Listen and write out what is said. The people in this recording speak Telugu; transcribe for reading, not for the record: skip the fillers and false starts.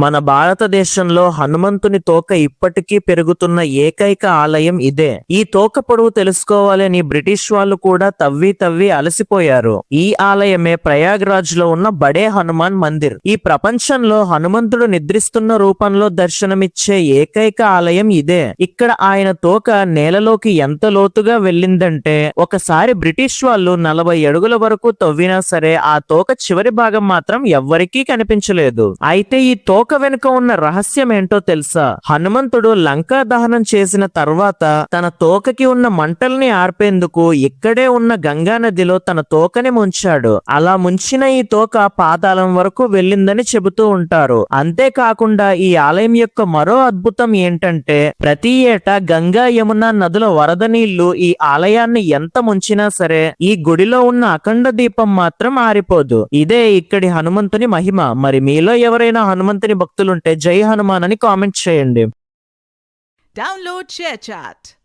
మన భారతదేశంలో హనుమంతుని తోక ఇప్పటికీ పెరుగుతున్న ఏకైక ఆలయం ఇదే. ఈ తోక పొడవు తెలుసుకోవాలని బ్రిటిష్ వాళ్ళు కూడా తవ్వి అలసిపోయారు. ఈ ఆలయమే ప్రయాగ్రాజ్ లో ఉన్న బడే హనుమాన్ మందిర్. ఈ ప్రపంచంలో హనుమంతుడు నిద్రిస్తున్న రూపంలో దర్శనమిచ్చే ఏకైక ఆలయం ఇదే. ఇక్కడ ఆయన తోక నేలలోకి ఎంత లోతుగా వెళ్ళిందంటే ఒకసారి బ్రిటిష్ వాళ్ళు 40 అడుగుల వరకు తవ్వినా సరే ఆ తోక చివరి భాగం మాత్రం ఎవ్వరికీ కనిపించలేదు. అయితే ఈ తోక వెనుక ఉన్న రహస్యం ఏంటో తెలుసా? హనుమంతుడు లంకా దహనం చేసిన తర్వాత తన తోకకి ఉన్న మంటల్ని ఆర్పేందుకు ఇక్కడే ఉన్న గంగా నదిలో తన తోకని ముంచాడు. అలా ముంచిన ఈ తోక పాతాళం వరకు వెళ్ళిందని చెబుతూ ఉంటారు. అంతేకాకుండా ఈ ఆలయం యొక్క మరో అద్భుతం ఏంటంటే ప్రతి ఏటా గంగా యమున నదుల వరద నీళ్లు ఈ ఆలయాన్ని ఎంత ముంచినా సరే ఈ గుడిలో ఉన్న అఖండ దీపం మాత్రం ఆరిపోదు. ఇదే ఇక్కడి హనుమంతుని మహిమ. మరి మీలో ఎవరైనా హనుమంతుని భక్తులుంటే జై హనుమాన్ అని కామెంట్ చేయండి. Download ShareChat.